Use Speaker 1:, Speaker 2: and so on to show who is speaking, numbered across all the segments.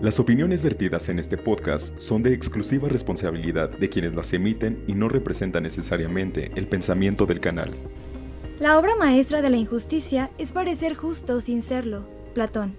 Speaker 1: Las opiniones vertidas en este podcast son de exclusiva responsabilidad de quienes las emiten y no representan necesariamente el pensamiento del canal.
Speaker 2: La obra maestra de la injusticia es parecer justo sin serlo, Platón.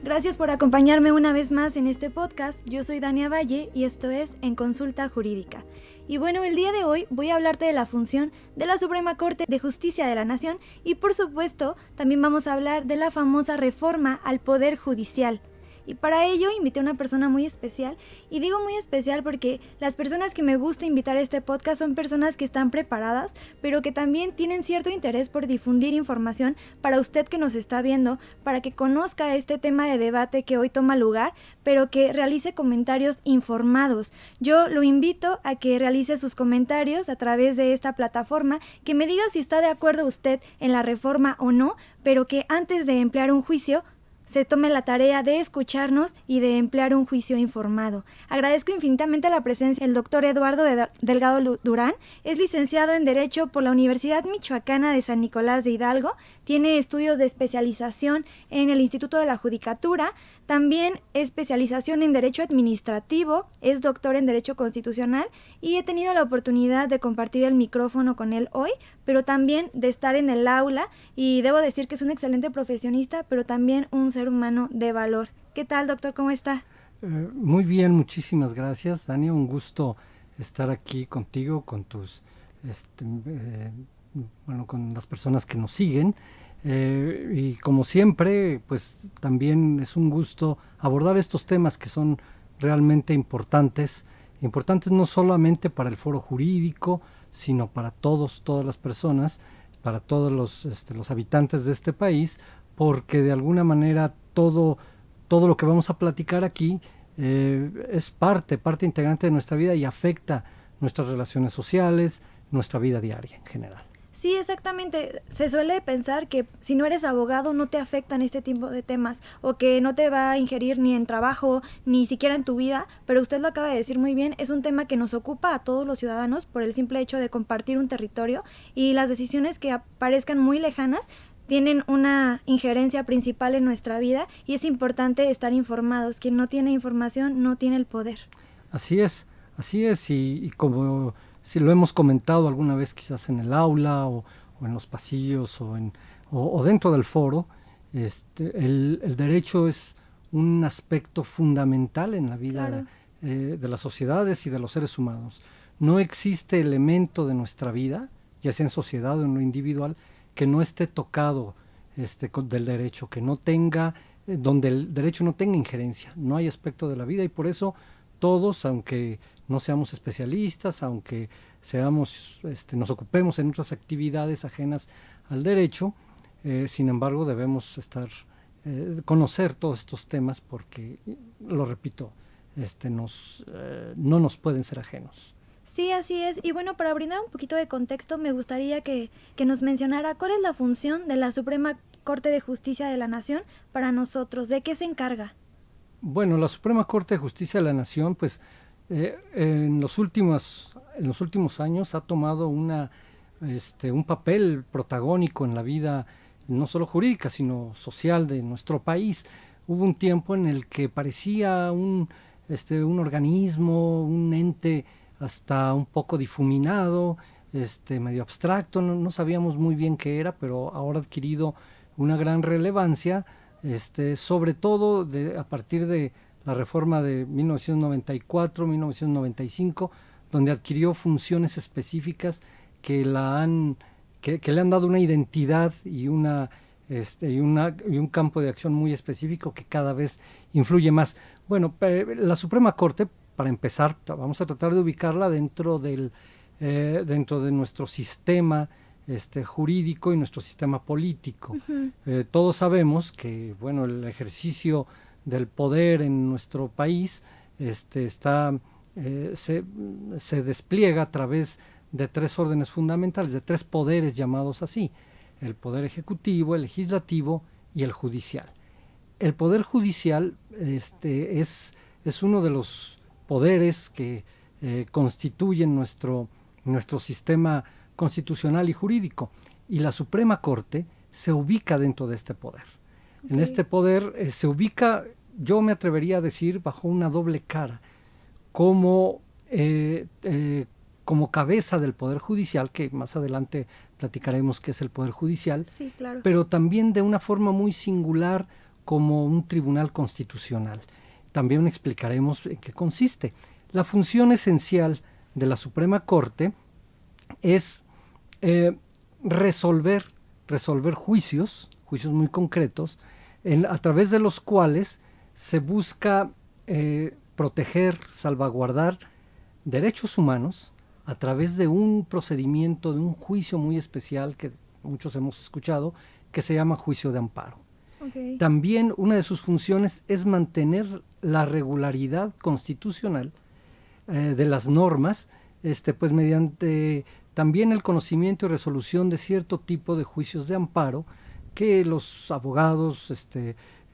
Speaker 2: Gracias por acompañarme una vez más en este podcast. Yo soy Dania Valle y esto es En Consulta Jurídica. Y bueno, el día de hoy voy a hablarte de la función de la Suprema Corte de Justicia de la Nación y por supuesto también vamos a hablar de la famosa reforma al Poder Judicial. Y para ello invité a una persona muy especial, y digo muy especial porque las personas que me gusta invitar a este podcast son personas que están preparadas, pero que también tienen cierto interés por difundir información para usted que nos está viendo, para que conozca este tema de debate que hoy toma lugar, pero que realice comentarios informados. Yo lo invito a que realice sus comentarios a través de esta plataforma, que me diga si está de acuerdo usted en la reforma o no, pero que antes de emplear un juicio, se tome la tarea de escucharnos y de emplear un juicio informado. Agradezco infinitamente la presencia del doctor Eduardo Delgado Durán. Es licenciado en Derecho por la Universidad Michoacana de San Nicolás de Hidalgo. Tiene estudios de especialización en el Instituto de la Judicatura. También especialización en Derecho Administrativo. Es doctor en Derecho Constitucional y he tenido la oportunidad de compartir el micrófono con él hoy, pero también de estar en el aula, y debo decir que es un excelente profesionista, pero también un ser humano de valor. ¿Qué tal, doctor? ¿Cómo está?
Speaker 3: Muy bien, muchísimas gracias, Dani. Un gusto estar aquí contigo, con tus, con las personas que nos siguen. Y como siempre, pues también es un gusto abordar estos temas que son realmente importantes no solamente para el foro jurídico, sino para todas las personas, para todos los habitantes de este país, porque de alguna manera todo lo que vamos a platicar aquí es parte integrante de nuestra vida y afecta nuestras relaciones sociales, nuestra vida diaria en general.
Speaker 2: Sí, exactamente. Se suele pensar que si no eres abogado no te afectan este tipo de temas o que no te va a ingerir ni en trabajo ni siquiera en tu vida, pero usted lo acaba de decir muy bien, es un tema que nos ocupa a todos los ciudadanos por el simple hecho de compartir un territorio, y las decisiones que parezcan muy lejanas tienen una injerencia principal en nuestra vida y es importante estar informados. Quien no tiene información no tiene el poder.
Speaker 3: Así es, y como si lo hemos comentado alguna vez quizás en el aula o en los pasillos o dentro del foro, el derecho es un aspecto fundamental en la vida, claro, de las sociedades y de los seres humanos. No existe elemento de nuestra vida, ya sea en sociedad o en lo individual, que no esté tocado del derecho, que no tenga, donde el derecho no tenga injerencia. No hay aspecto de la vida, y por eso todos, aunque no seamos especialistas, aunque nos ocupemos en otras actividades ajenas al derecho, sin embargo debemos conocer todos estos temas porque, lo repito, no nos pueden ser ajenos.
Speaker 2: Sí, así es. Y bueno, para brindar un poquito de contexto, me gustaría que nos mencionara cuál es la función de la Suprema Corte de Justicia de la Nación para nosotros. ¿De qué se encarga?
Speaker 3: Bueno, la Suprema Corte de Justicia de la Nación, pues, en los últimos años ha tomado un papel protagónico en la vida no solo jurídica, sino social de nuestro país. Hubo un tiempo en el que parecía un organismo, un ente hasta un poco difuminado, medio abstracto, no sabíamos muy bien qué era, pero ahora ha adquirido una gran relevancia, sobre todo a partir de la reforma de 1994-1995, donde adquirió funciones específicas que le han dado una identidad y un campo de acción muy específico que cada vez influye más. Bueno, la Suprema Corte, para empezar, vamos a tratar de ubicarla dentro de nuestro sistema jurídico y nuestro sistema político. Uh-huh. Todos sabemos que, bueno, el ejercicio del poder en nuestro país se despliega a través de tres órdenes fundamentales, de tres poderes llamados así: el poder ejecutivo, el legislativo y el judicial. El poder judicial es uno de los poderes que constituyen nuestro sistema constitucional y jurídico, y la Suprema Corte se ubica dentro de este poder. Okay. En este poder se ubica yo me atrevería a decir bajo una doble cara, como cabeza del Poder Judicial, que más adelante platicaremos qué es el Poder Judicial,
Speaker 2: Sí, claro.
Speaker 3: pero también de una forma muy singular como un tribunal constitucional. También explicaremos en qué consiste. La función esencial de la Suprema Corte es resolver juicios muy concretos, a través de los cuales se busca proteger, salvaguardar derechos humanos a través de un procedimiento, de un juicio muy especial que muchos hemos escuchado, que se llama juicio de amparo.
Speaker 2: Okay.
Speaker 3: También una de sus funciones es mantener la regularidad constitucional de las normas, pues mediante también el conocimiento y resolución de cierto tipo de juicios de amparo que los abogados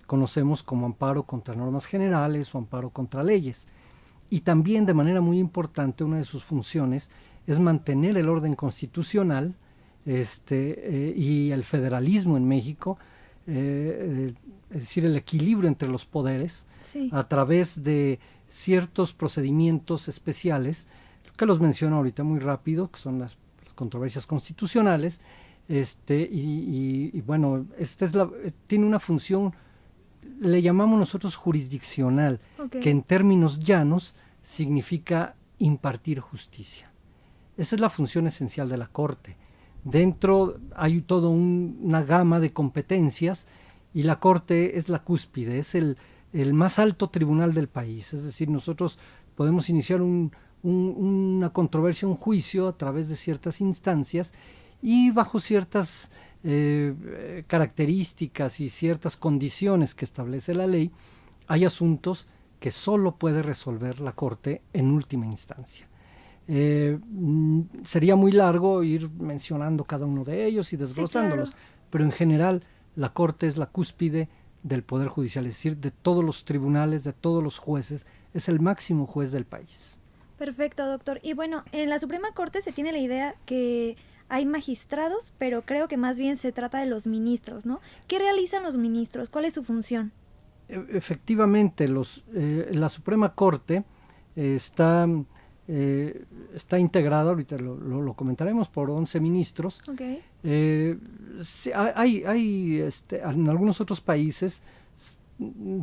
Speaker 3: conocemos como amparo contra normas generales o amparo contra leyes. Y también, de manera muy importante, una de sus funciones es mantener el orden constitucional y el federalismo en México, es decir, el equilibrio entre los poderes,
Speaker 2: sí,
Speaker 3: a través de ciertos procedimientos especiales, que los menciono ahorita muy rápido, que son las controversias constitucionales, y bueno, tiene una función, le llamamos nosotros jurisdiccional,
Speaker 2: okay,
Speaker 3: que en términos llanos significa impartir justicia. Esa es la función esencial de la Corte. Dentro hay toda una gama de competencias y la Corte es la cúspide, es el más alto tribunal del país. Es decir, nosotros podemos iniciar una controversia, un juicio a través de ciertas instancias y bajo ciertas características y ciertas condiciones que establece la ley, hay asuntos que solo puede resolver la Corte en última instancia. Sería muy largo ir mencionando cada uno de ellos y desglosándolos,
Speaker 2: sí, claro,
Speaker 3: pero en general la Corte es la cúspide del Poder Judicial, es decir, de todos los tribunales, de todos los jueces, es el máximo juez del país.
Speaker 2: Perfecto, doctor. Y bueno, en la Suprema Corte se tiene la idea que hay magistrados, pero creo que más bien se trata de los ministros, ¿no? ¿Qué realizan los ministros? ¿Cuál es su función?
Speaker 3: Efectivamente, la Suprema Corte está integrada, ahorita lo comentaremos, por 11 ministros.
Speaker 2: Okay.
Speaker 3: Hay en algunos otros países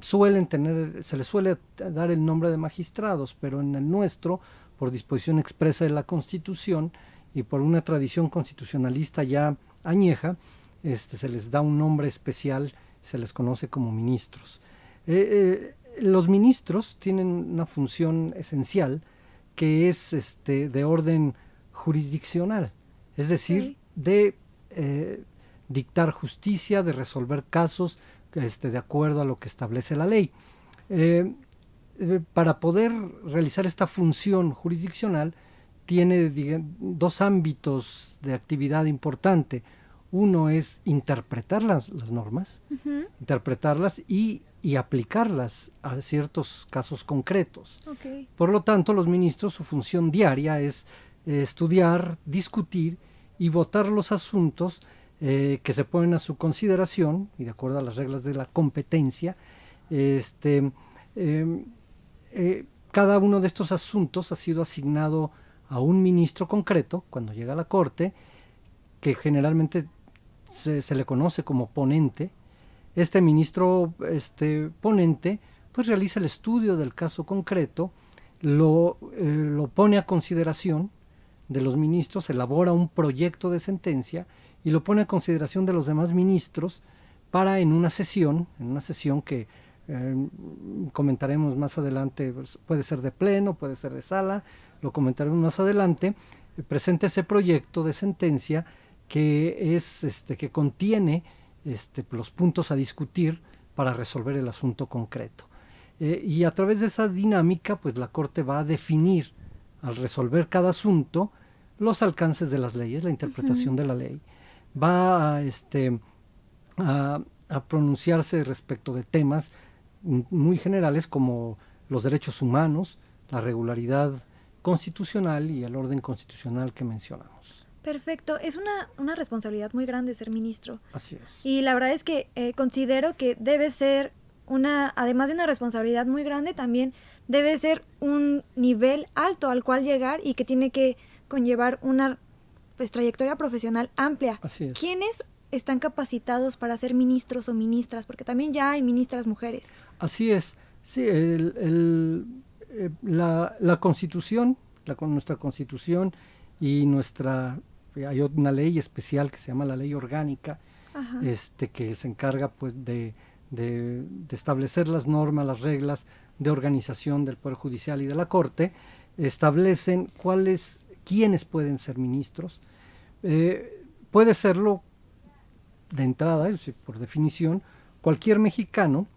Speaker 3: se les suele dar el nombre de magistrados, pero en el nuestro, por disposición expresa de la Constitución y por una tradición constitucionalista ya añeja, se les da un nombre especial, se les conoce como ministros. Los ministros tienen una función esencial que es de orden jurisdiccional, es decir, de dictar justicia, de resolver casos de acuerdo a lo que establece la ley. Para poder realizar esta función jurisdiccional tiene dos ámbitos de actividad importante. Uno es interpretar las normas, interpretarlas y aplicarlas a ciertos casos concretos.
Speaker 2: Okay.
Speaker 3: Por lo tanto, los ministros, su función diaria es estudiar, discutir y votar los asuntos que se ponen a su consideración y de acuerdo a las reglas de la competencia. Cada uno de estos asuntos ha sido asignado a un ministro concreto cuando llega a la Corte, que generalmente se le conoce como ponente. Este ministro ponente pues realiza el estudio del caso concreto, lo pone a consideración de los ministros, elabora un proyecto de sentencia y lo pone a consideración de los demás ministros para en una sesión que comentaremos más adelante, puede ser de pleno, puede ser de sala, lo comentaremos más adelante, presenta ese proyecto de sentencia que es que contiene los puntos a discutir para resolver el asunto concreto. Y a través de esa dinámica, pues la Corte va a definir, al resolver cada asunto, los alcances de las leyes, la interpretación de la ley. Va a pronunciarse respecto de temas muy generales como los derechos humanos, la regularidad constitucional y el orden constitucional que mencionamos.
Speaker 2: Perfecto, es una responsabilidad muy grande ser ministro.
Speaker 3: Así es.
Speaker 2: Y la verdad es que considero que debe ser además de una responsabilidad muy grande, también debe ser un nivel alto al cual llegar y que tiene que conllevar una trayectoria profesional amplia.
Speaker 3: Así es.
Speaker 2: ¿Quiénes están capacitados para ser ministros o ministras? Porque también ya hay ministras mujeres.
Speaker 3: Así es. Sí, la Constitución, nuestra Constitución y hay una ley especial que se llama la Ley Orgánica, que se encarga pues de establecer las normas, las reglas de organización del Poder Judicial y de la Corte, establecen quiénes pueden ser ministros. Puede serlo de entrada, es decir, por definición, cualquier mexicano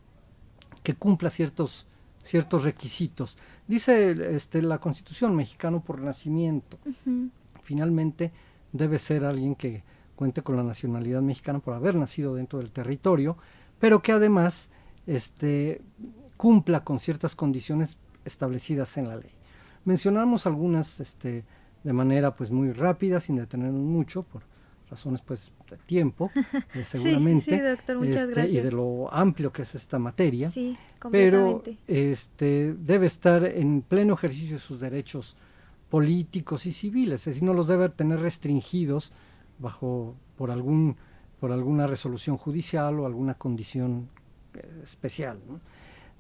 Speaker 3: que cumpla ciertos requisitos. Dice la Constitución, mexicano por nacimiento. Finalmente debe ser alguien que cuente con la nacionalidad mexicana por haber nacido dentro del territorio, pero que además cumpla con ciertas condiciones establecidas en la ley. Mencionamos algunas de manera pues muy rápida, sin detenernos mucho, por razones pues de tiempo, seguramente,
Speaker 2: sí, doctor, muchas gracias.
Speaker 3: Y de lo amplio que es esta materia,
Speaker 2: sí,
Speaker 3: pero debe estar en pleno ejercicio de sus derechos políticos y civiles, es decir, no los debe tener restringidos por alguna resolución judicial o alguna condición especial, ¿no?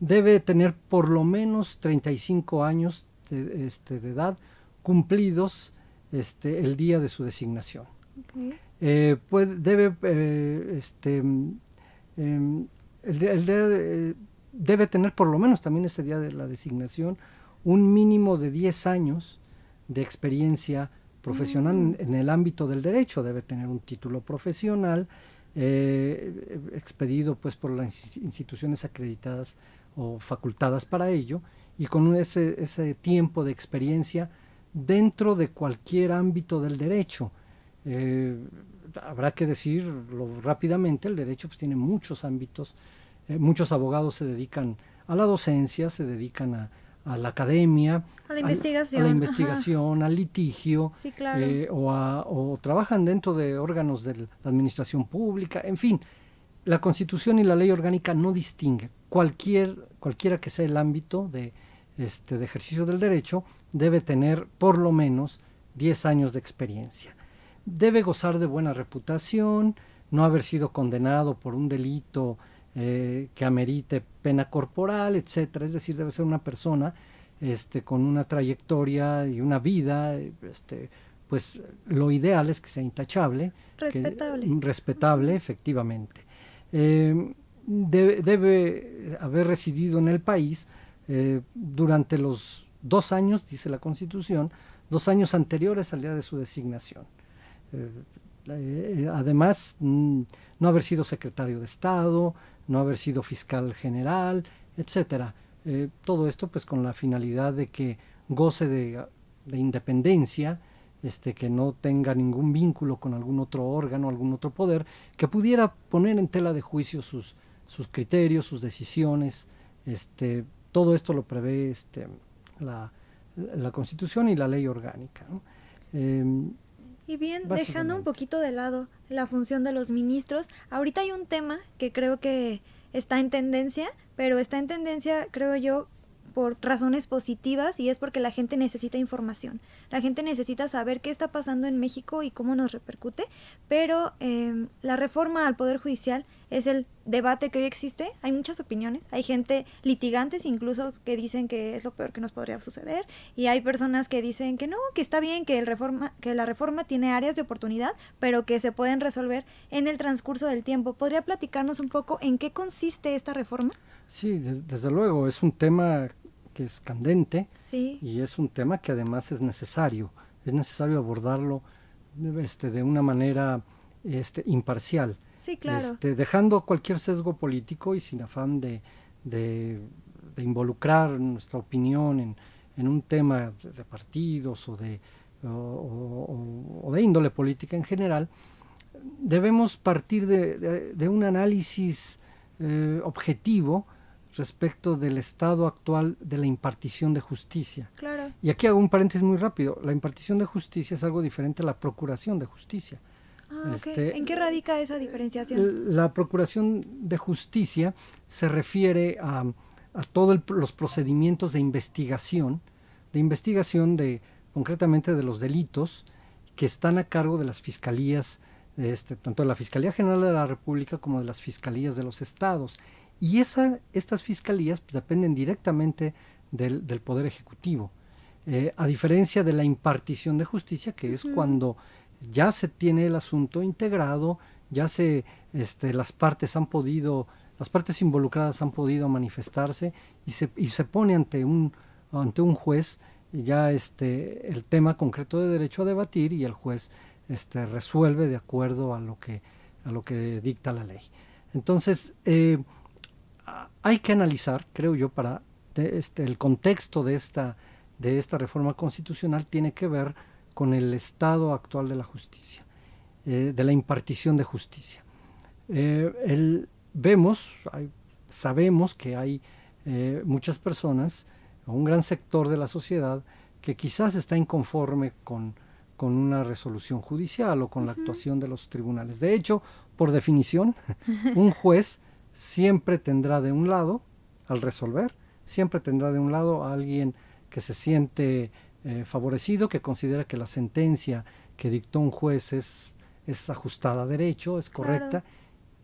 Speaker 3: Debe tener por lo menos 35 años de edad cumplidos el día de su designación.
Speaker 2: Okay.
Speaker 3: Debe tener por lo menos también ese día de la designación un mínimo de 10 años de experiencia profesional en el ámbito del derecho. Debe tener un título profesional expedido pues por las instituciones acreditadas o facultadas para ello, y con ese tiempo de experiencia dentro de cualquier ámbito del derecho. Habrá que decirlo rápidamente, el derecho pues tiene muchos ámbitos, muchos abogados se dedican a la docencia, se dedican a la academia,
Speaker 2: a la investigación,
Speaker 3: al litigio,
Speaker 2: sí, claro.
Speaker 3: O trabajan dentro de órganos de la administración pública, en fin. La Constitución y la Ley Orgánica no distinguen. Cualquiera que sea el ámbito de ejercicio del derecho, debe tener por lo menos 10 años de experiencia. Debe gozar de buena reputación, no haber sido condenado por un delito que amerite pena corporal, etcétera. Es decir, debe ser una persona con una trayectoria y una vida, pues lo ideal es que sea intachable, respetable, efectivamente. Debe haber residido en el país durante los 2 años, dice la Constitución, 2 años anteriores al día de su designación. Además, no haber sido secretario de Estado, no haber sido fiscal general, etcétera. Todo esto pues con la finalidad de que goce de independencia, que no tenga ningún vínculo con algún otro órgano, algún otro poder, que pudiera poner en tela de juicio sus criterios, sus decisiones. Todo esto lo prevé la Constitución y la Ley Orgánica, ¿no?
Speaker 2: Y bien, dejando un poquito de lado la función de los ministros, ahorita hay un tema que creo que está en tendencia, pero está en tendencia, creo yo, por razones positivas, y es porque la gente necesita información. La gente necesita saber qué está pasando en México y cómo nos repercute, pero la reforma al Poder Judicial es el debate que hoy existe. Hay muchas opiniones, hay gente litigantes incluso que dicen que es lo peor que nos podría suceder, y hay personas que dicen que no, que está bien, que la reforma tiene áreas de oportunidad, pero que se pueden resolver en el transcurso del tiempo. ¿Podría platicarnos un poco en qué consiste esta reforma?
Speaker 3: Sí, desde luego, es un tema que es candente,
Speaker 2: sí,
Speaker 3: y es un tema que además es necesario abordarlo de una manera imparcial.
Speaker 2: Sí, claro.
Speaker 3: Dejando cualquier sesgo político y sin afán de involucrar nuestra opinión en un tema de partidos o de índole política en general. Debemos partir de un análisis objetivo respecto del estado actual de la impartición de justicia.
Speaker 2: Claro.
Speaker 3: Y aquí hago un paréntesis muy rápido. La impartición de justicia es algo diferente a la procuración de justicia.
Speaker 2: Ok. ¿En qué radica esa diferenciación?
Speaker 3: La Procuración de Justicia se refiere a todos los procedimientos de investigación concretamente de los delitos que están a cargo de las fiscalías, tanto de la Fiscalía General de la República como de las fiscalías de los estados. Y estas fiscalías pues, dependen directamente del Poder Ejecutivo. A diferencia de la impartición de justicia, que es cuando ya se tiene el asunto integrado, ya las partes involucradas han podido manifestarse y se pone ante un juez ya el tema concreto de derecho a debatir, y el juez resuelve de acuerdo a lo que dicta la ley. Entonces hay que analizar, creo yo, el contexto de esta reforma constitucional tiene que ver con el estado actual de la justicia, de la impartición de justicia. Sabemos que hay muchas personas, un gran sector de la sociedad, que quizás está inconforme con una resolución judicial o con la actuación de los tribunales. De hecho, por definición, un juez siempre tendrá de un lado, al resolver, siempre tendrá de un lado a alguien que se siente favorecido, que considera que la sentencia que dictó un juez es ajustada a derecho, es correcta, claro.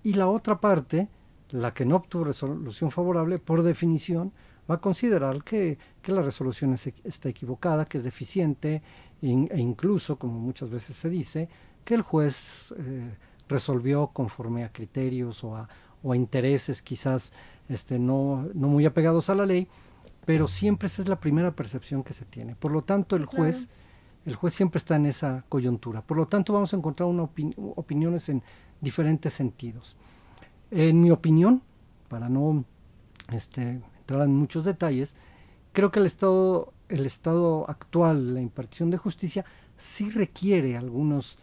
Speaker 3: Y la otra parte, la que no obtuvo resolución favorable, por definición, va a considerar que la resolución está equivocada, que es deficiente, e incluso, como muchas veces se dice, que el juez resolvió conforme a criterios o a intereses quizás no muy apegados a la ley, pero siempre esa es la primera percepción que se tiene. Por lo tanto, el juez siempre está en esa coyuntura. Por lo tanto, vamos a encontrar opiniones en diferentes sentidos. En mi opinión, para no entrar en muchos detalles, creo que el estado actual, la impartición de justicia, sí requiere algunas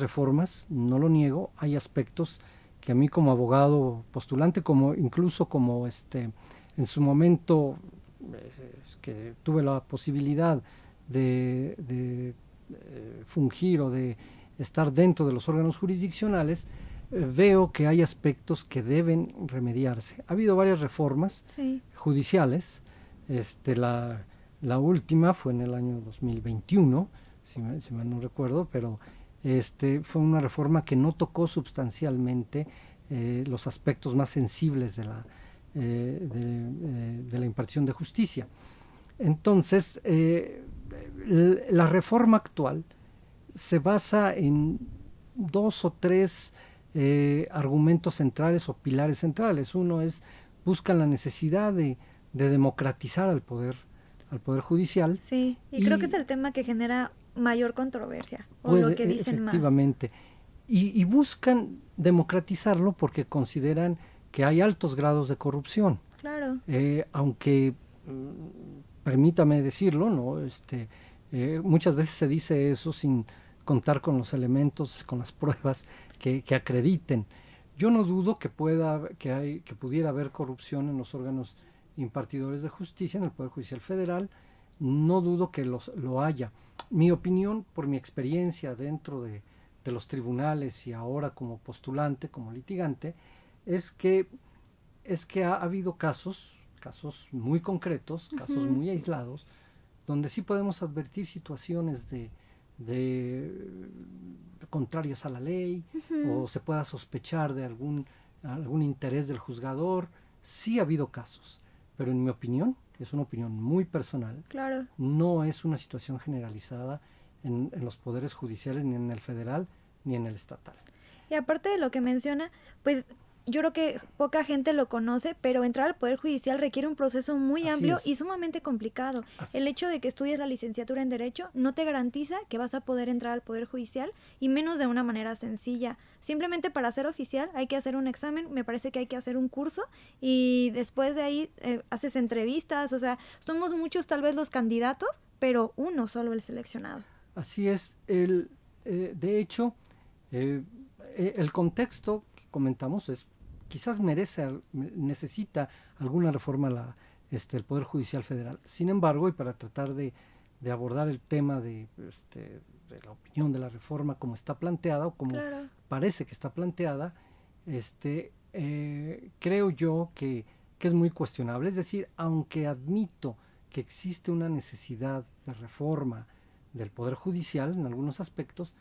Speaker 3: reformas, no lo niego. Hay aspectos que a mí como abogado postulante, incluso como en su momento que tuve la posibilidad de fungir o de estar dentro de los órganos jurisdiccionales, veo que hay aspectos que deben remediarse. Ha habido varias reformas judiciales. La última fue en el año 2021, si mal no recuerdo, pero fue una reforma que no tocó sustancialmente los aspectos más sensibles de la impartición de justicia. Entonces, la reforma actual se basa en 2 o 3 argumentos centrales o pilares centrales. Uno buscan la necesidad de democratizar al poder judicial.
Speaker 2: Sí, y creo que es el tema que genera mayor controversia, o lo que dicen
Speaker 3: efectivamente, más. Y buscan democratizarlo porque consideran que hay altos grados de corrupción.
Speaker 2: Claro.
Speaker 3: Aunque, permítame decirlo, ¿no? Muchas veces se dice eso sin contar con los elementos, con las pruebas que acrediten. Yo no dudo que pudiera haber corrupción en los órganos impartidores de justicia, en el Poder Judicial Federal. No dudo que lo haya. Mi opinión, por mi experiencia dentro de los tribunales y ahora como postulante, como litigante, es que ha habido casos muy concretos, casos muy aislados, donde sí podemos advertir situaciones de contrarias a la ley, o se pueda sospechar de algún interés del juzgador. Sí ha habido casos, pero en mi opinión, es una opinión muy personal,
Speaker 2: claro,
Speaker 3: no es una situación generalizada en los poderes judiciales, ni en el federal ni en el estatal.
Speaker 2: Y aparte de lo que menciona, pues yo creo que poca gente lo conoce, pero entrar al Poder Judicial requiere un proceso muy amplio y sumamente complicado. El hecho de que estudies la licenciatura en Derecho no te garantiza que vas a poder entrar al Poder Judicial, y menos de una manera sencilla. Simplemente para ser oficial hay que hacer un examen, me parece que hay que hacer un curso, y después de ahí haces entrevistas. O sea, somos muchos tal vez los candidatos, pero uno solo el seleccionado.
Speaker 3: Así es. De hecho, el contexto que comentamos quizás necesita alguna reforma el Poder Judicial Federal. Sin embargo, y para tratar de abordar el tema de de la opinión de la reforma como está planteada o como
Speaker 2: Claro.
Speaker 3: parece que está planteada, creo yo que es muy cuestionable. Es decir, aunque admito que existe una necesidad de reforma del Poder Judicial en algunos aspectos,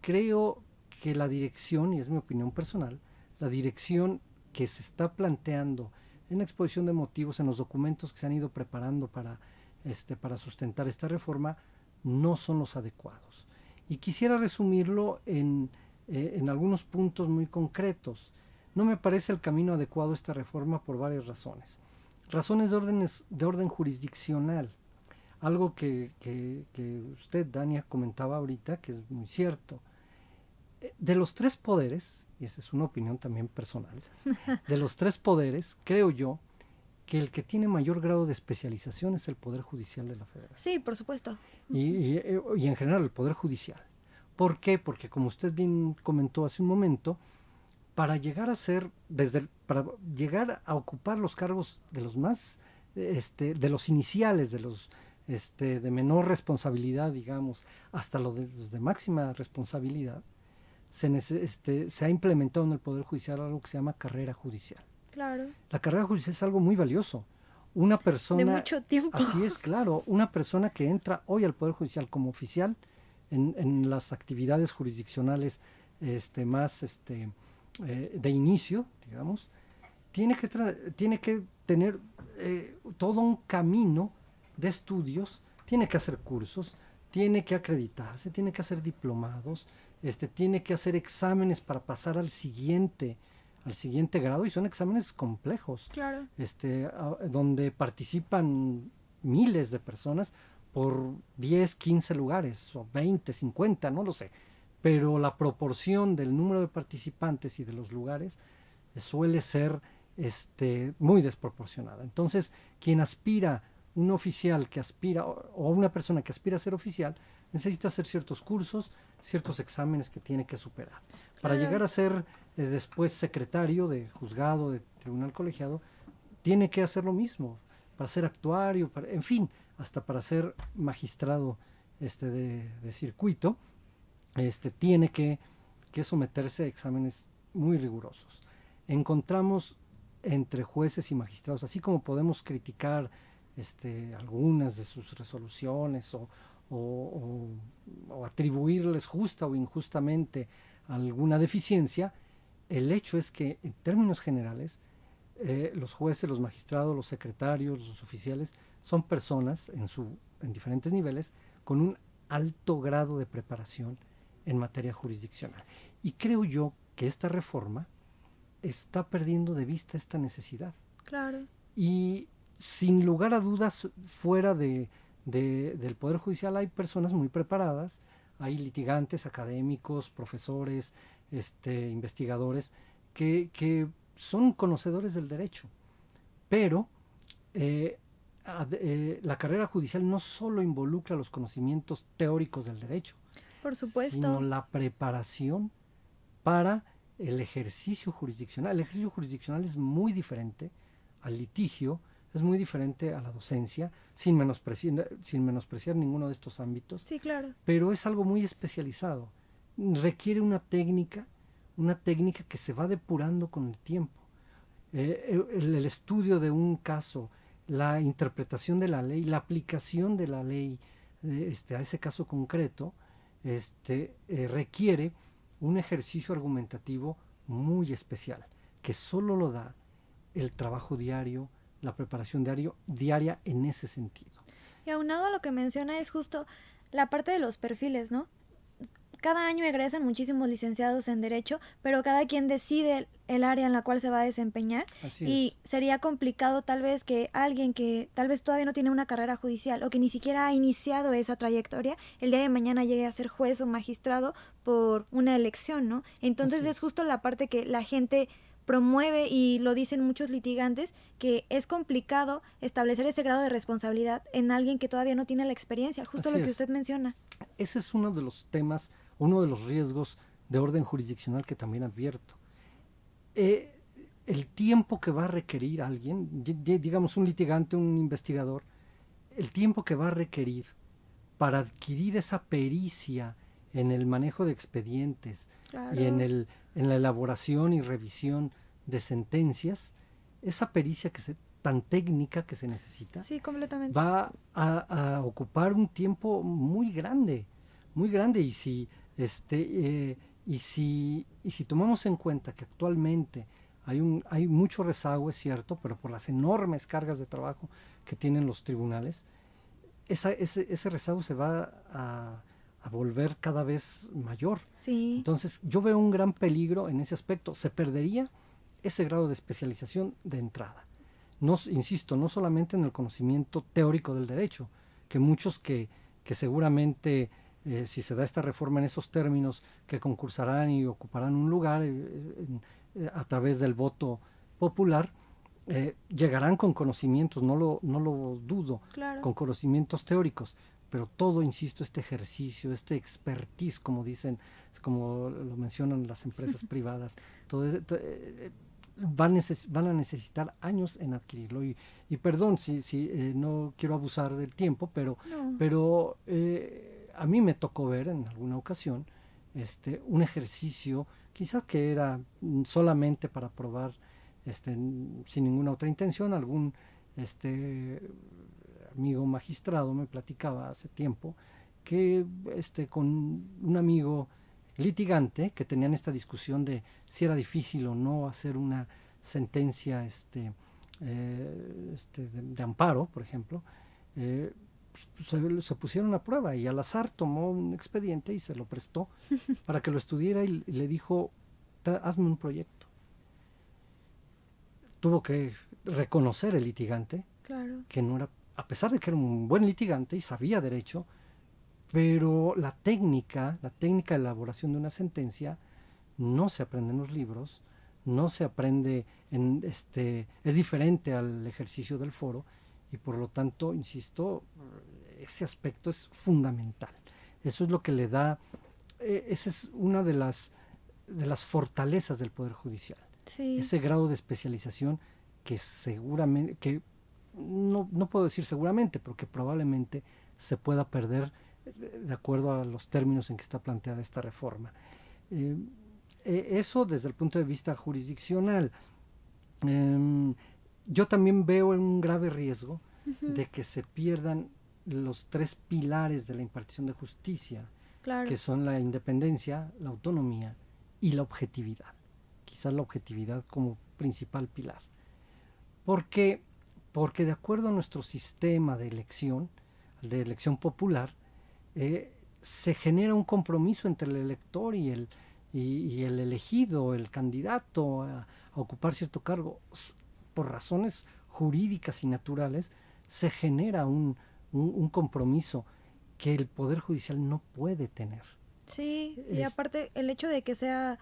Speaker 3: creo que la dirección, y es mi opinión personal, la dirección que se está planteando en la exposición de motivos, en los documentos que se han ido preparando para sustentar esta reforma, no son los adecuados. Y quisiera resumirlo en algunos puntos muy concretos. No me parece el camino adecuado esta reforma por varias razones. Razones de orden jurisdiccional. Algo que usted, Dania, comentaba ahorita, que es muy cierto. De los tres poderes, y esa es una opinión también personal, de los tres poderes, creo yo que el que tiene mayor grado de especialización es el Poder Judicial de la Federación.
Speaker 2: Sí, por supuesto.
Speaker 3: Y en general el Poder Judicial. ¿Por qué? Porque como usted bien comentó hace un momento, para llegar a ocupar los cargos de los más, de los iniciales, de los de menor responsabilidad, digamos, hasta los de máxima responsabilidad, se ha implementado en el Poder Judicial algo que se llama carrera judicial.
Speaker 2: Claro.
Speaker 3: La carrera judicial es algo muy valioso. Una persona...
Speaker 2: De mucho tiempo.
Speaker 3: Así es, claro. Una persona que entra hoy al Poder Judicial como oficial en las actividades jurisdiccionales más de inicio, digamos, tiene que tener todo un camino de estudios, tiene que hacer cursos, tiene que acreditarse, tiene que hacer diplomados, tiene que hacer exámenes para pasar al siguiente grado, y son exámenes complejos,
Speaker 2: Claro.
Speaker 3: donde participan miles de personas por 10, 15 lugares, o 20, 50, no lo sé, pero la proporción del número de participantes y de los lugares suele ser muy desproporcionada. Entonces, quien aspira, un oficial que aspira, o una persona que aspira a ser oficial, necesita hacer ciertos cursos, ciertos exámenes que tiene que superar. Para llegar a ser después secretario de juzgado, de tribunal colegiado, tiene que hacer lo mismo. Para ser actuario, en fin, hasta para ser magistrado de circuito, tiene que someterse a exámenes muy rigurosos. Encontramos entre jueces y magistrados, así como podemos criticar algunas de sus resoluciones o atribuirles justa o injustamente alguna deficiencia, el hecho es que en términos generales los jueces, los magistrados, los secretarios, los oficiales son personas en diferentes niveles con un alto grado de preparación en materia jurisdiccional. Y creo yo que esta reforma está perdiendo de vista esta necesidad.
Speaker 2: Claro.
Speaker 3: Y sin lugar a dudas, fuera del Poder Judicial hay personas muy preparadas, hay litigantes, académicos, profesores, investigadores, que son conocedores del derecho. Pero la carrera judicial no solo involucra los conocimientos teóricos del derecho,
Speaker 2: Por supuesto.
Speaker 3: sino la preparación para el ejercicio jurisdiccional. El ejercicio jurisdiccional es muy diferente al litigio, es muy diferente a la docencia, sin menospreciar ninguno de estos ámbitos.
Speaker 2: Sí, claro.
Speaker 3: Pero es algo muy especializado. Requiere una técnica que se va depurando con el tiempo. El estudio de un caso, la interpretación de la ley, la aplicación de la ley a ese caso concreto, requiere un ejercicio argumentativo muy especial, que solo lo da el trabajo diario, la preparación diaria en ese sentido.
Speaker 2: Y aunado a lo que menciona es justo la parte de los perfiles, ¿no? Cada año egresan muchísimos licenciados en Derecho, pero cada quien decide el área en la cual se va a desempeñar. Y sería complicado tal vez que alguien que tal vez todavía no tiene una carrera judicial o que ni siquiera ha iniciado esa trayectoria, el día de mañana llegue a ser juez o magistrado por una elección, ¿no? Entonces es justo la parte que la gente promueve, y lo dicen muchos litigantes, que es complicado establecer ese grado de responsabilidad en alguien que todavía no tiene la experiencia, justo lo que usted menciona. Ese
Speaker 3: es uno de los temas, uno de los riesgos de orden jurisdiccional que también advierto. El tiempo que va a requerir alguien, digamos un litigante, un investigador, el tiempo que va a requerir para adquirir esa pericia en el manejo de expedientes
Speaker 2: Claro.
Speaker 3: y en la elaboración y revisión de sentencias, esa pericia tan técnica que se necesita,
Speaker 2: Sí, completamente.
Speaker 3: va a ocupar un tiempo muy grande, y si tomamos en cuenta que actualmente hay mucho rezago, es cierto, pero por las enormes cargas de trabajo que tienen los tribunales, ese rezago se va a volver cada vez mayor.
Speaker 2: Sí.
Speaker 3: Entonces yo veo un gran peligro en ese aspecto. Se perdería ese grado de especialización de entrada. Insisto, no solamente en el conocimiento teórico del derecho, que muchos que seguramente, si se da esta reforma en esos términos, que concursarán y ocuparán un lugar a través del voto popular, llegarán con conocimientos, no lo dudo,
Speaker 2: Claro.
Speaker 3: con conocimientos teóricos, pero todo, insisto, este ejercicio, este expertise, como dicen, como lo mencionan las empresas privadas, van a necesitar años en adquirirlo. Y perdón si no quiero abusar del tiempo, pero a mí me tocó ver en alguna ocasión un ejercicio, quizás que era solamente para probar, sin ninguna otra intención. Algún amigo magistrado me platicaba hace tiempo que con un amigo litigante, que tenían esta discusión de si era difícil o no hacer una sentencia de amparo, por ejemplo, se pusieron a prueba, y al azar tomó un expediente y se lo prestó para que lo estudiara, y le dijo: hazme un proyecto. Tuvo que reconocer el litigante,
Speaker 2: Claro.
Speaker 3: que no era, a pesar de que era un buen litigante y sabía derecho, pero la técnica de elaboración de una sentencia no se aprende en los libros, no se aprende es diferente al ejercicio del foro, y por lo tanto, insisto, ese aspecto es fundamental. Eso es lo que le da, esa es una de las fortalezas del Poder Judicial.
Speaker 2: Sí.
Speaker 3: Ese grado de especialización que seguramente, que no puedo decir seguramente, pero que probablemente se pueda perder de acuerdo a los términos en que está planteada esta reforma. Eso desde el punto de vista jurisdiccional. Yo también veo un grave riesgo de que se pierdan los tres pilares de la impartición de justicia,
Speaker 2: Claro.
Speaker 3: que son la independencia, la autonomía y la objetividad. Quizás la objetividad como principal pilar. Porque de acuerdo a nuestro sistema de elección popular, se genera un compromiso entre el elector y el elegido, el candidato a ocupar cierto cargo. Por razones jurídicas y naturales se genera un compromiso que el Poder Judicial no puede tener.
Speaker 2: Sí, y aparte el hecho de que sea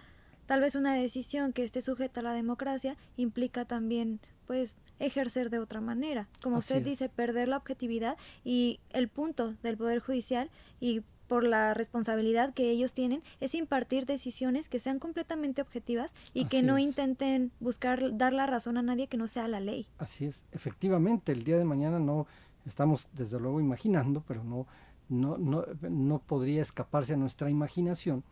Speaker 2: tal vez una decisión que esté sujeta a la democracia implica también pues ejercer de otra manera, como
Speaker 3: Así
Speaker 2: usted dice, perder la objetividad y el punto del Poder Judicial, y por la responsabilidad que ellos tienen, es impartir decisiones que sean completamente objetivas y
Speaker 3: Así
Speaker 2: que no
Speaker 3: es.
Speaker 2: intenten buscar dar la razón a nadie que no sea la ley.
Speaker 3: Así es, efectivamente, el día de mañana no estamos desde luego imaginando, pero no podría escaparse a nuestra imaginación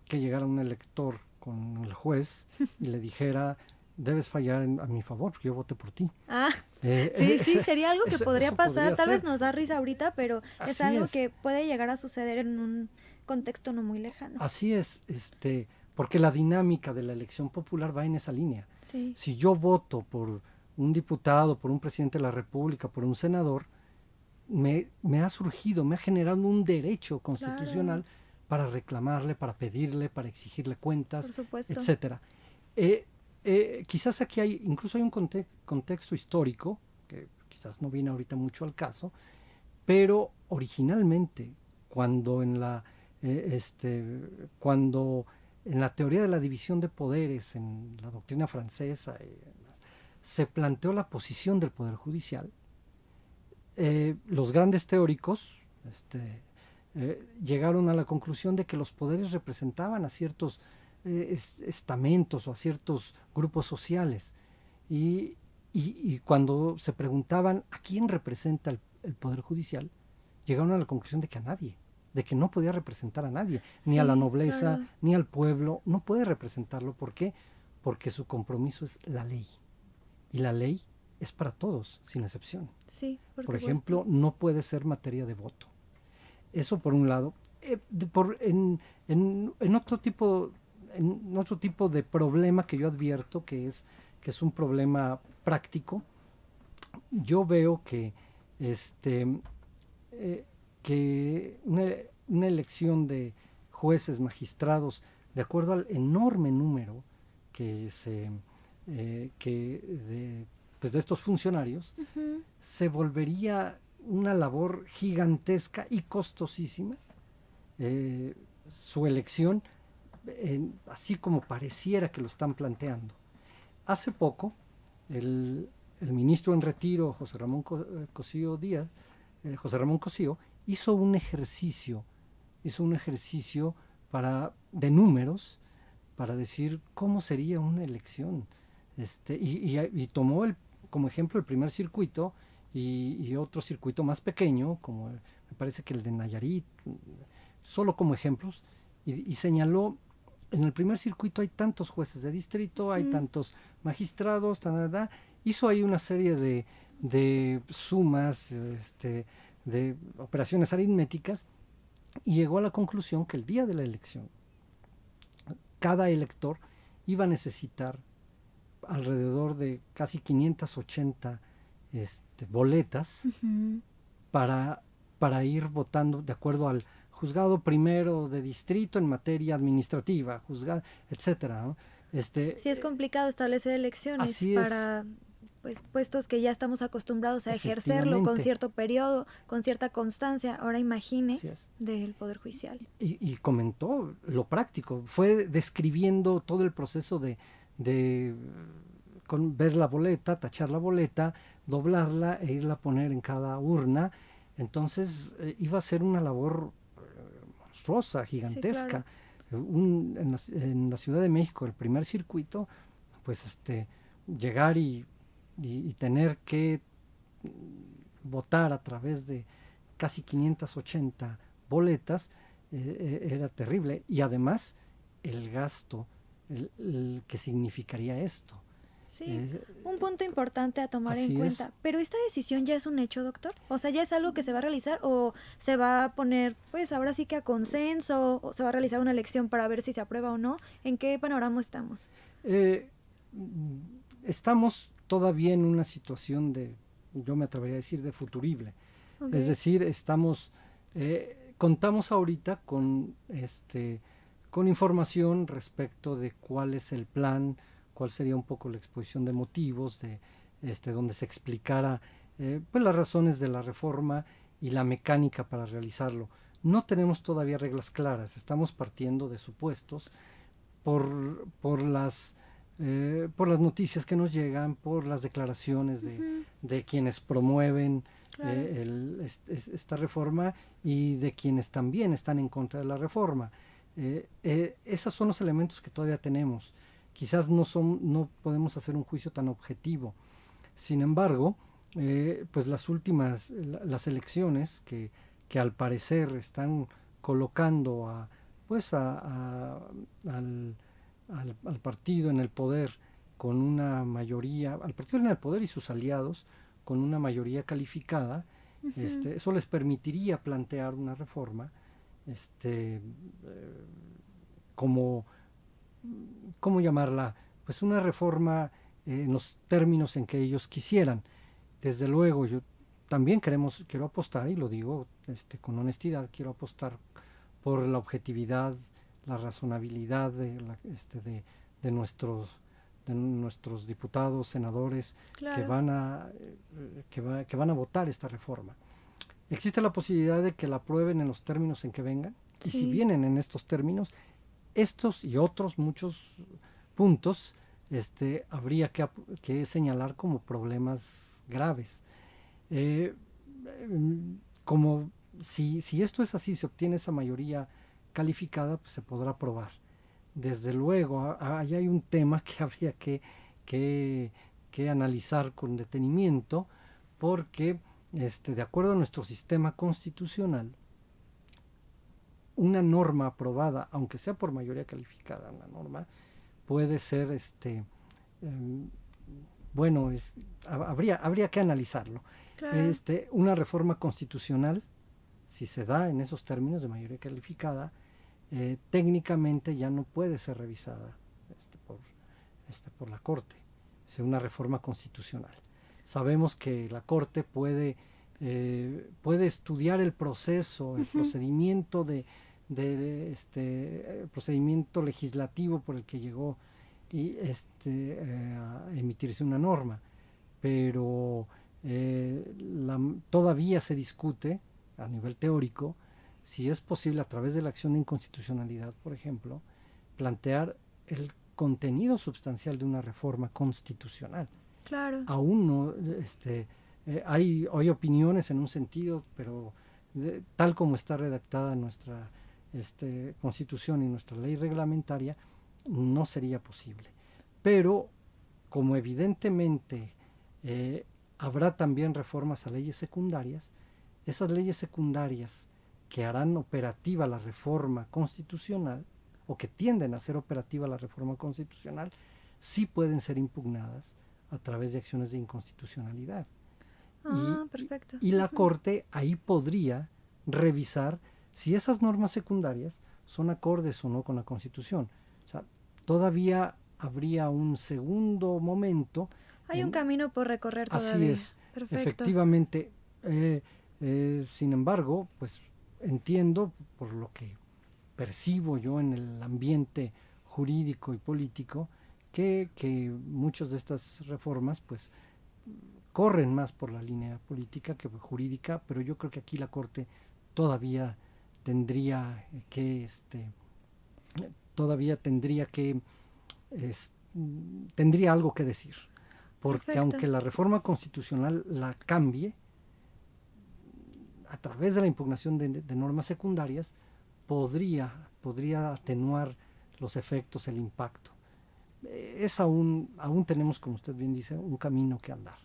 Speaker 3: que llegara un elector con el juez y le dijera: debes fallar a mi favor, porque yo voté por ti.
Speaker 2: Sí, sería algo que podría pasar, tal vez
Speaker 3: ser.
Speaker 2: nos da risa ahorita, pero
Speaker 3: Así
Speaker 2: es algo
Speaker 3: es.
Speaker 2: que puede llegar a suceder en un contexto no muy lejano.
Speaker 3: Así es, porque la dinámica de la elección popular va en esa línea.
Speaker 2: Sí.
Speaker 3: Si yo voto por un diputado, por un presidente de la República, por un senador, me ha generado un derecho constitucional,
Speaker 2: claro,
Speaker 3: para reclamarle, para pedirle, para exigirle cuentas,
Speaker 2: por supuesto,
Speaker 3: etcétera. Quizás aquí incluso hay un contexto histórico que quizás no viene ahorita mucho al caso, pero originalmente cuando en la teoría de la división de poderes, en la doctrina francesa, se planteó la posición del Poder Judicial, los grandes teóricos llegaron a la conclusión de que los poderes representaban a ciertos estamentos o a ciertos grupos sociales, y cuando se preguntaban a quién representa el Poder Judicial, llegaron a la conclusión de que a nadie, de que no podía representar a nadie, ni a la nobleza,
Speaker 2: claro,
Speaker 3: ni al pueblo, no puede representarlo. ¿Por qué? Porque su compromiso es la ley. Y la ley es para todos, sin excepción.
Speaker 2: sí, por supuesto.
Speaker 3: Ejemplo, no puede ser materia de voto. Eso por un lado. En otro tipo de problema que yo advierto, que es un problema práctico, yo veo que una elección de jueces, magistrados, de acuerdo al enorme número de estos funcionarios,
Speaker 2: Ujú.
Speaker 3: se volvería una labor gigantesca y costosísima su elección, así como pareciera que lo están planteando. Hace poco, el ministro en retiro, José Ramón Cosío Díaz, José Ramón Cosío, hizo un ejercicio de números para decir cómo sería una elección. Y tomó como ejemplo el primer circuito y otro circuito más pequeño, como me parece que el de Nayarit, solo como ejemplos, y señaló, en el primer circuito hay tantos jueces de distrito, hay tantos magistrados, hizo ahí una serie de sumas, de operaciones aritméticas, y llegó a la conclusión que el día de la elección, cada elector iba a necesitar alrededor de casi 580 boletas
Speaker 2: Ujú.
Speaker 3: para ir votando de acuerdo al juzgado primero de distrito en materia administrativa, etcétera, ¿no?
Speaker 2: Sí, es complicado establecer elecciones para puestos que ya estamos acostumbrados a ejercerlo con cierto periodo, con cierta constancia. Ahora imagine del Poder Judicial.
Speaker 3: Y comentó lo práctico, fue describiendo todo el proceso de ver la boleta, tachar la boleta, doblarla e irla a poner en cada urna. Entonces iba a ser una labor monstruosa, gigantesca. Sí, claro. En la Ciudad de México, el primer circuito, pues llegar y tener que votar a través de casi 580 boletas era terrible. Y además el gasto el que significaría esto.
Speaker 2: Sí, un punto importante a tomar en cuenta. ¿Pero esta decisión ya es un hecho, doctor? O sea, ¿ya es algo que se va a realizar o se va a poner, pues ahora sí que a consenso, o se va a realizar una elección para ver si se aprueba o no? ¿En qué panorama estamos?
Speaker 3: Estamos todavía en una situación yo me atrevería a decir, de futurible. Okay. Es decir, contamos ahorita con información respecto de cuál es el plan, cuál sería un poco la exposición de motivos, donde se explicara pues las razones de la reforma y la mecánica para realizarlo. No tenemos todavía reglas claras, estamos partiendo de supuestos por las noticias que nos llegan, por las declaraciones de quienes promueven esta reforma y de quienes también están en contra de la reforma. Esos son los elementos que todavía tenemos. Quizás no podemos hacer un juicio tan objetivo. Sin embargo, pues las elecciones que al parecer están colocando al partido en el poder con una mayoría, al partido en el poder y sus aliados con una mayoría calificada, eso les permitiría plantear una reforma ¿cómo llamarla? Pues una reforma en los términos en que ellos quisieran. Desde luego, yo también quiero apostar, y lo digo con honestidad, quiero apostar por la objetividad, la razonabilidad de nuestros diputados, senadores, claro, que van a votar esta reforma. Existe la posibilidad de que la aprueben en los términos en que vengan, y si vienen en estos términos, estos y otros muchos puntos habría que señalar como problemas graves. Como si esto es así, se obtiene esa mayoría calificada, pues se podrá aprobar. Desde luego, ahí hay un tema que habría que analizar con detenimiento, porque de acuerdo a nuestro sistema constitucional, una norma aprobada, aunque sea por mayoría calificada, una norma puede ser, bueno, habría que analizarlo.
Speaker 2: Claro.
Speaker 3: Una reforma constitucional, si se da en esos términos de mayoría calificada, técnicamente ya no puede ser revisada por la Corte. Es una reforma constitucional. Sabemos que la Corte puede estudiar el proceso, el procedimiento el procedimiento legislativo por el que llegó a emitirse una norma, pero todavía se discute a nivel teórico si es posible, a través de la acción de inconstitucionalidad, por ejemplo, plantear el contenido sustancial de una reforma constitucional.
Speaker 2: Claro.
Speaker 3: Aún no, hay opiniones en un sentido, pero tal como está redactada nuestra Constitución y nuestra ley reglamentaria, no sería posible. Pero, como evidentemente habrá también reformas a leyes secundarias, esas leyes secundarias que harán operativa la reforma constitucional, o que tienden a hacer operativa la reforma constitucional, sí pueden ser impugnadas a través de acciones de inconstitucionalidad.
Speaker 2: Perfecto.
Speaker 3: Y la Corte ahí podría revisar si esas normas secundarias son acordes o no con la Constitución. O sea, todavía habría un segundo momento.
Speaker 2: Hay un camino por recorrer todavía.
Speaker 3: Así es. Perfecto. Efectivamente. Sin embargo, pues entiendo, por lo que percibo yo en el ambiente jurídico y político, que muchas de estas reformas pues corren más por la línea política que jurídica, pero yo creo que aquí la Corte todavía tendría que tendría algo que decir, porque perfecto, aunque la reforma constitucional la cambie a través de la impugnación de normas secundarias, podría atenuar los efectos, el impacto. Aún tenemos, como usted bien dice, un camino que andar.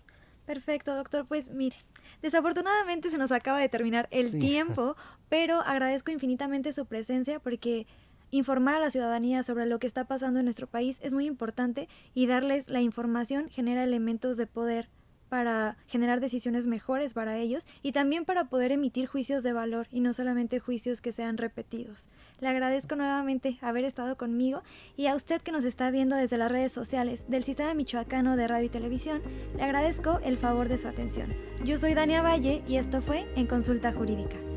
Speaker 2: Perfecto, doctor. Pues mire, desafortunadamente se nos acaba de terminar el tiempo, pero agradezco infinitamente su presencia, porque informar a la ciudadanía sobre lo que está pasando en nuestro país es muy importante, y darles la información genera elementos de poder para generar decisiones mejores para ellos, y también para poder emitir juicios de valor y no solamente juicios que sean repetidos. Le agradezco nuevamente haber estado conmigo, y a usted que nos está viendo desde las redes sociales del Sistema Michoacano de Radio y Televisión, le agradezco el favor de su atención. Yo soy Dania Valle y esto fue En Consulta Jurídica.